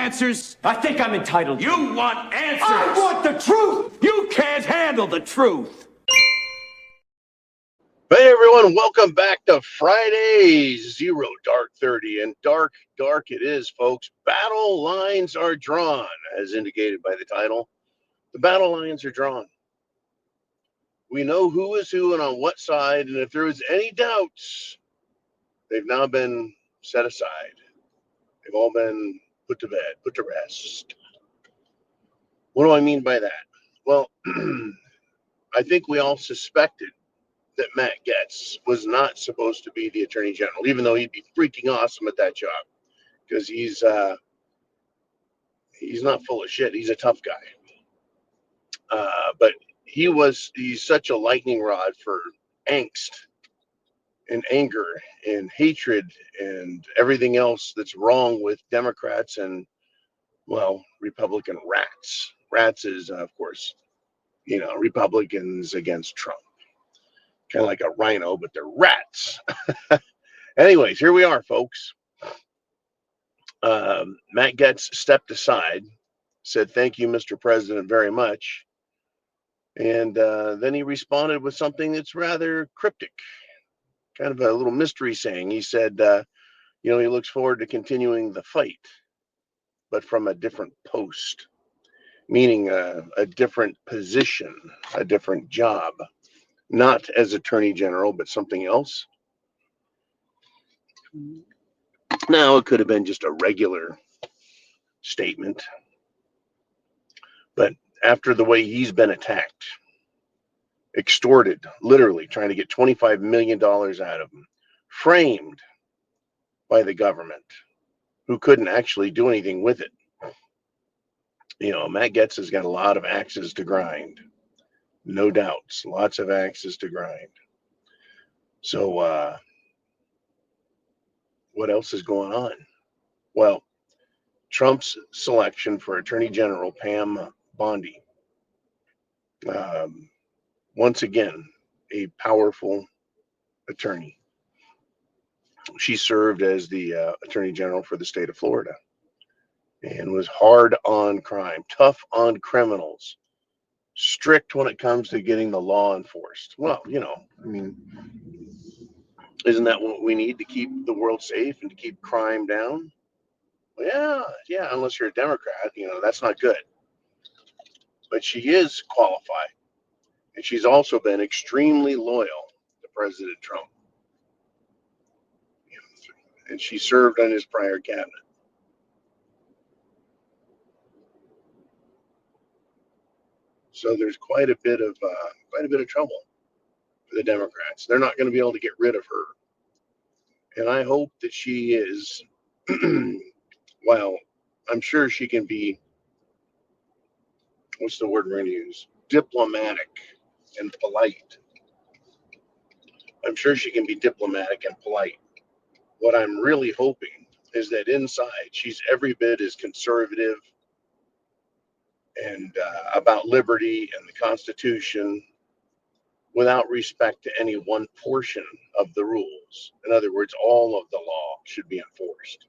answers? I think I'm entitled. You want answers! I want the truth! You can't handle the truth! Hey everyone, welcome back to Friday Zero Dark 30. And dark it is, folks. Battle lines are drawn, as indicated by the title. The battle lines are drawn. We know who is who and on what side, and if there is any doubts, they've now been set aside. They've all been put to bed, put to rest. What do I mean by that? Well, I think we all suspected that Matt Gaetz was not supposed to be the Attorney General, even though he'd be freaking awesome at that job, because he's not full of shit. He's a tough guy. But he's such a lightning rod for angst and anger and hatred and everything else that's wrong with Democrats and, well, Republican rats. Rats is, of course, Republicans against Trump. Kind of like a rhino, but they're rats. Anyways, here we are, folks. Matt Gaetz stepped aside, said, "Thank you, Mr. President, very much." And then he responded with something that's rather cryptic, kind of a little mystery saying. He said, he looks forward to continuing the fight, but from a different post, meaning a different position, a different job, not as Attorney General, but something else. Now, it could have been just a regular statement, but after the way he's been attacked, extorted, literally trying to get $25 million out of him, framed by the government, who couldn't actually do anything with it. Matt Gaetz has got a lot of axes to grind. No doubts, lots of axes to grind. So what else is going on? Well, Trump's selection for Attorney General, Pam Bondi, once again, a powerful attorney. She served as the Attorney General for the state of Florida and was hard on crime, tough on criminals, strict when it comes to getting the law enforced. Well, isn't that what we need to keep the world safe and to keep crime down? Well, yeah, unless you're a Democrat, that's not good. But she is qualified, and she's also been extremely loyal to President Trump. And she served on his prior cabinet. So there's quite a bit of trouble for the Democrats. They're not going to be able to get rid of her. And I hope that she is, well, I'm sure she can be, what's the word we're going to use? Diplomatic and polite. I'm sure she can be diplomatic and polite. What I'm really hoping is that inside she's every bit as conservative and about liberty and the Constitution, without respect to any one portion of the rules. In other words, all of the law should be enforced.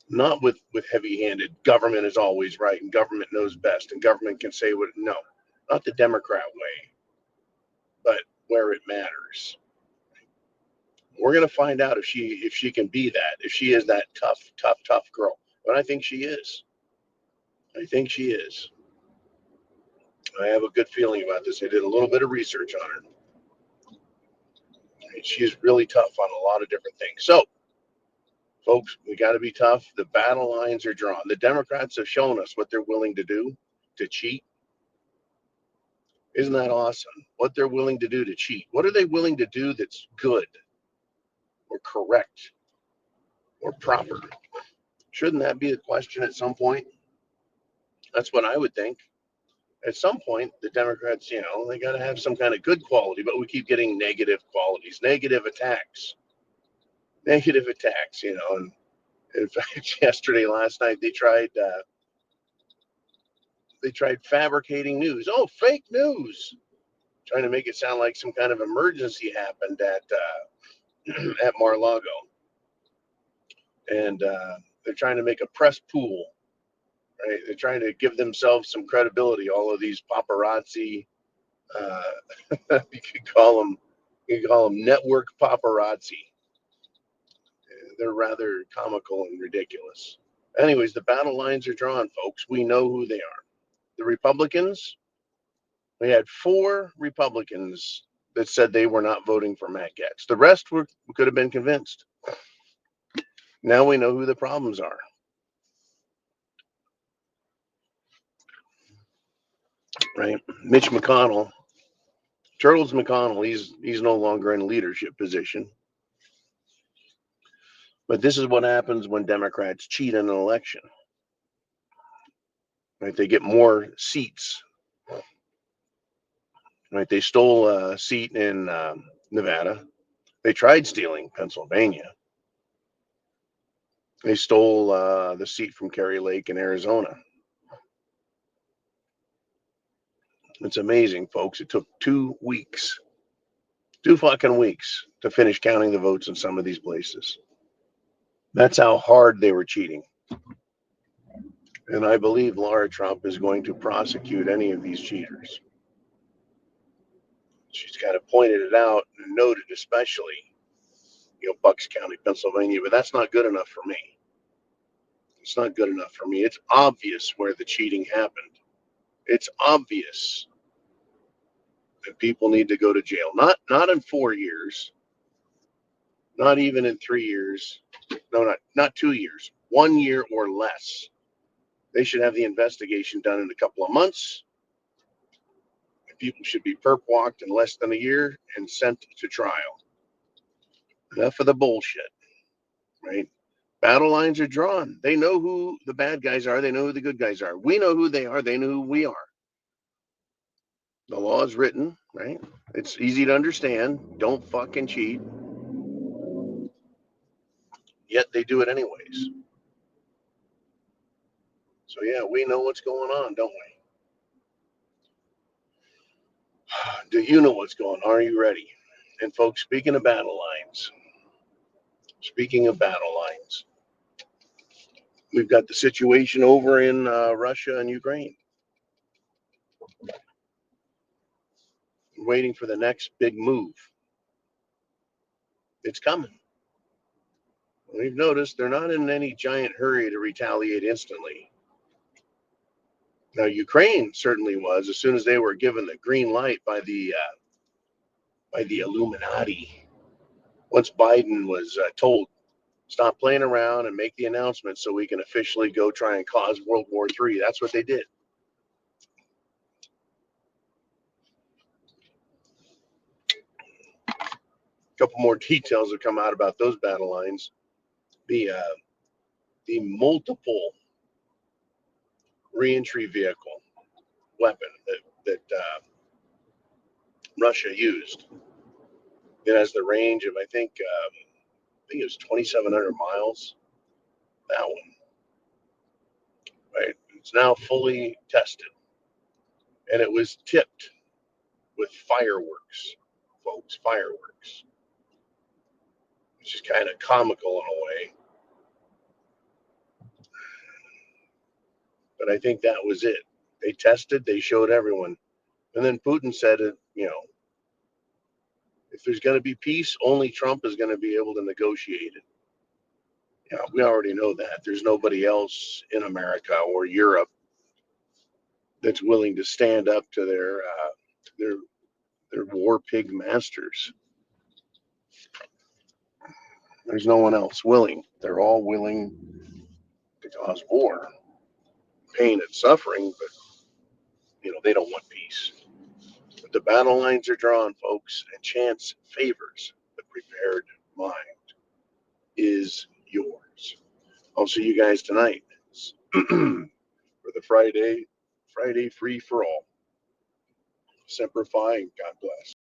Not with heavy-handed, government is always right and government knows best and government can say what, no, not the Democrat way, but where it matters. We're going to find out if she can be that, if she is that tough girl. But I think she is. I think she is. I have a good feeling about this. I did a little bit of research on her. She's really tough on a lot of different things. So, folks, we got to be tough. The battle lines are drawn. The Democrats have shown us what they're willing to do to cheat. Isn't that awesome? What they're willing to do to cheat. What are they willing to do that's good or correct or proper? Shouldn't that be a question at some point? That's what I would think. At some point, the Democrats, they got to have some kind of good quality, but we keep getting negative qualities, negative attacks. And in fact, last night, they tried fabricating news. Oh, fake news, trying to make it sound like some kind of emergency happened at Mar-a-Lago. And They're trying to make a press pool, right? They're trying to give themselves some credibility. All of these paparazzi, you could call them network paparazzi. They're rather comical and ridiculous. Anyways, the battle lines are drawn, folks. We know who they are. The Republicans, we had 4 Republicans that said they were not voting for Matt Gaetz. The rest could have been convinced. Now we know who the problems are. Right? Mitch McConnell, Turtles McConnell, he's no longer in a leadership position. But this is what happens when Democrats cheat in an election. Right? They get more seats. Right? They stole a seat in Nevada. They tried stealing Pennsylvania. They stole the seat from Kerry Lake in Arizona. It's amazing, folks. It took 2 weeks, 2 fucking weeks to finish counting the votes in some of these places. That's how hard they were cheating. And I believe Laura Trump is going to prosecute any of these cheaters. She's kind of pointed it out and noted, especially, Bucks County, Pennsylvania, but that's not good enough for me. It's not good enough for me. It's obvious where the cheating happened. It's obvious that people need to go to jail. Not in 4 years, not even in 3 years. No, not 2 years. 1 year or less. They should have the investigation done in a couple of months. People should be perp walked in less than a year and sent to trial. Enough of the bullshit, right? Battle lines are drawn. They know who the bad guys are. They know who the good guys are. We know who they are. They know who we are. The law is written, right? It's easy to understand. Don't fucking cheat. Yet they do it anyways. So yeah, we know what's going on, don't we? Do you know what's going on? Are you ready? And folks, speaking of battle lines, we've got the situation over in Russia and Ukraine. Waiting for the next big move. It's coming. We've noticed they're not in any giant hurry to retaliate instantly. Now, Ukraine certainly was, as soon as they were given the green light by the Illuminati. Once Biden was told, stop playing around and make the announcement so we can officially go try and cause World War III. That's what they did. A couple more details have come out about those battle lines. The multiple reentry vehicle weapon that Russia used. It has the range of, I think it was 2,700 miles. That one, right? It's now fully tested, and it was tipped with fireworks, folks. Fireworks, which is kind of comical in a way. But I think that was it. They tested, they showed everyone. And then Putin said, if there's going to be peace, only Trump is going to be able to negotiate it. Yeah, we already know that. There's nobody else in America or Europe that's willing to stand up to their war pig masters. There's no one else willing. They're all willing to cause war, pain and suffering, but they don't want peace. But the battle lines are drawn, folks, and chance favors the prepared mind is yours. I'll see you guys tonight for the Friday free for all. Semper Fi, and God bless.